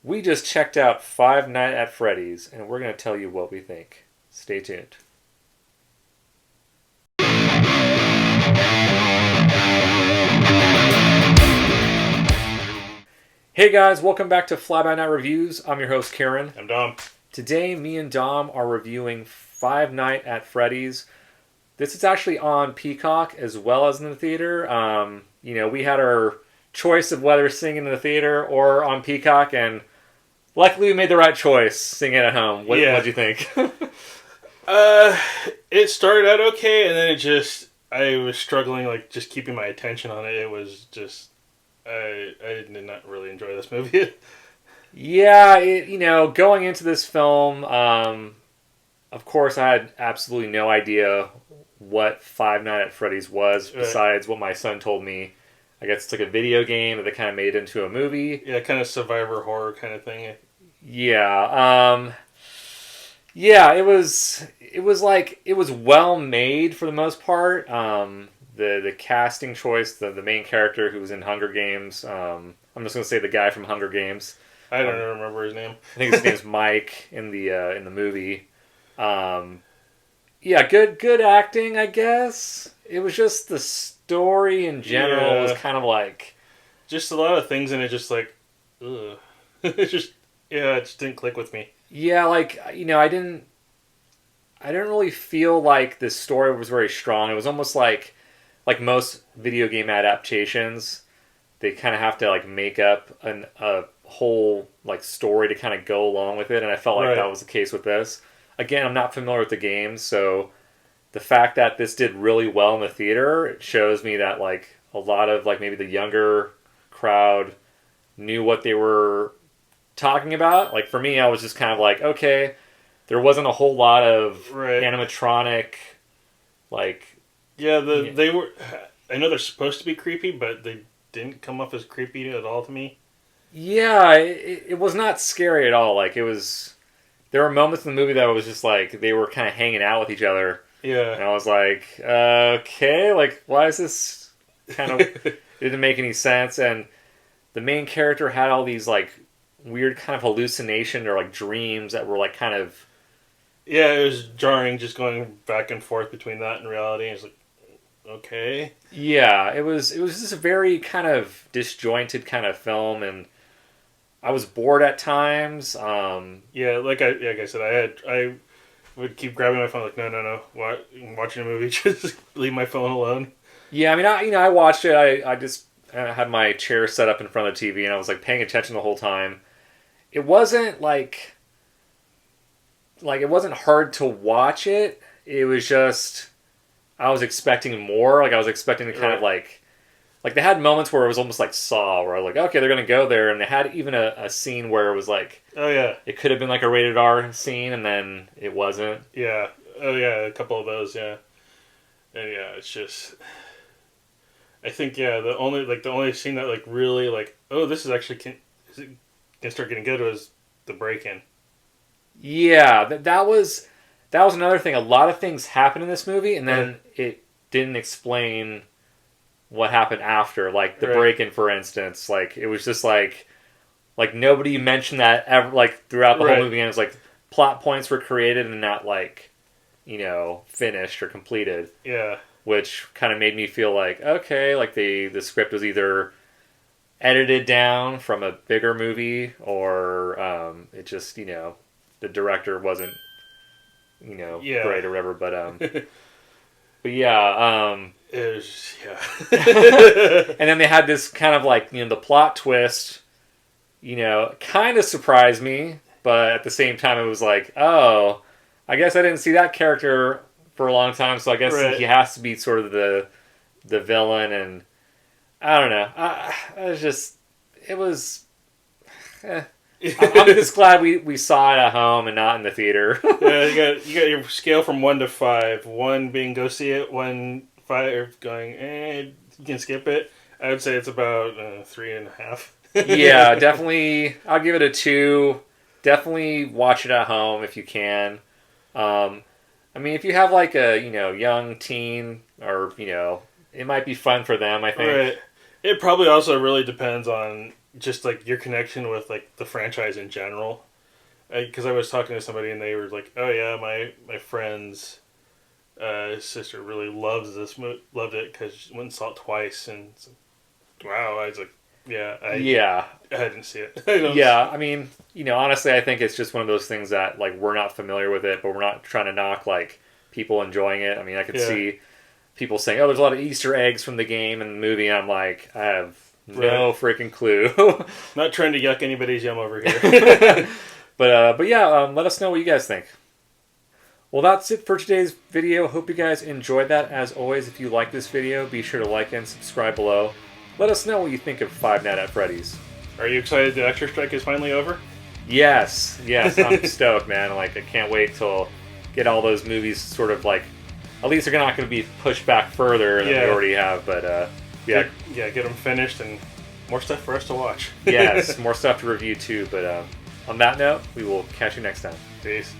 We just checked out Five Nights at Freddy's, and we're going to tell you what we think. Stay tuned. Hey guys, welcome back to Fly By Night Reviews. I'm your host, Kiren. I'm Dom. Today, me and Dom are reviewing Five Nights at Freddy's. This is actually on Peacock as well as in the theater. We had our choice of whether seeing it in the theater or on Peacock, and luckily we made the right choice seeing it at home. What'd you think? It started out okay, and then I was struggling, just keeping my attention on it. It was just, I did not really enjoy this movie. Yeah, going into this film, of course I had absolutely no idea what Five Nights at Freddy's was, besides what my son told me. I guess it's like a video game that they kind of made into a movie. Yeah, kind of survivor horror kind of thing. Yeah, it was well made for the most part. The casting choice, the main character who was in Hunger Games. I'm just gonna say the guy from Hunger Games. I don't remember his name. I think his name's Mike in the movie. Yeah, good acting, I guess. It was just the story in general was kind of like just a lot of things in it. Just like, ugh. it just didn't click with me. Yeah, I didn't really feel like the story was very strong. It was almost like most video game adaptations, they kind of have to like make up a whole like story to kind of go along with it, and I felt like that was the case with this. Again, I'm not familiar with the games, so the fact that this did really well in the theater, it shows me that like a lot of like maybe the younger crowd knew what they were talking about. Like for me, I was just kind of like, okay, there wasn't a whole lot of animatronic, like they were. I know they're supposed to be creepy, but they didn't come off as creepy at all to me. Yeah, it was not scary at all. Like it was. There were moments in the movie that was just like they were kind of hanging out with each other. Yeah. And I was like, okay, like why is this kind of it didn't make any sense. And the main character had all these like weird kind of hallucination or like dreams that were like kind of it was jarring, just going back and forth between that and reality. It's like, okay. Yeah, it was just a very kind of disjointed kind of film, and I was bored at times. Like I said, I would keep grabbing my phone, like, no, watching a movie, just leave my phone alone. Yeah, I mean, I watched it. I just had my chair set up in front of the TV, and I was like paying attention the whole time. It wasn't like it wasn't hard to watch it. It was just I was expecting more. Like I was expecting to kind of like they had moments where it was almost like Saw, where I was like, okay, they're gonna go there, and they had even a scene where it was like, oh yeah, it could have been like a rated R scene, and then it wasn't. Yeah, oh yeah, a couple of those, yeah, and it's just, I think the only scene that like really like, oh, this is actually can start getting good was the break-in. Yeah, that was another thing. A lot of things happened in this movie, and then it didn't explain what happened after, like the break-in, for instance. Like it was just like nobody mentioned that ever, like throughout the whole movie, and it was like plot points were created and not like finished or completed. Yeah, which kind of made me feel like, okay, like the script was either edited down from a bigger movie, or it just the director wasn't great or whatever. But yeah. It was, And then they had this kind of like, the plot twist, kind of surprised me, but at the same time it was like, oh, I guess I didn't see that character for a long time, so I guess he has to be sort of the villain, and I don't know. It was. I'm just glad we saw it at home and not in the theater. Yeah, you got your scale from 1 to 5. 1 being go see it, 1 5 going you can skip it. I would say it's about 3.5. Yeah, definitely. I'll give it a 2. Definitely watch it at home if you can. I mean, if you have like a young teen, or it might be fun for them, I think. Right. It probably also really depends on just like your connection with like the franchise in general. Because I was talking to somebody and they were like, "Oh yeah, my friend's sister really loves loved it because she went and saw it twice." And it's like, wow, I was like, "Yeah, Yeah. I didn't see it." I don't Yeah, I mean, honestly, I think it's just one of those things that like we're not familiar with it, but we're not trying to knock like people enjoying it. I mean, I could Yeah. see people saying, "Oh, there's a lot of Easter eggs from the game and the movie," and I'm like, I have no freaking clue. Not trying to yuck anybody's yum over here. But yeah, let us know what you guys think. Well, that's it for today's video. Hope you guys enjoyed that. As always, if you like this video, be sure to like and subscribe below. Let us know what you think of Five Nights at Freddy's. Are you excited the extra strike is finally over? Yes, I'm stoked, man. Like, I can't wait till get all those movies sort of like, at least they're not going to be pushed back further than they already have. But yeah, get them finished and more stuff for us to watch. yes, more stuff to review too. But on that note, we will catch you next time. Peace.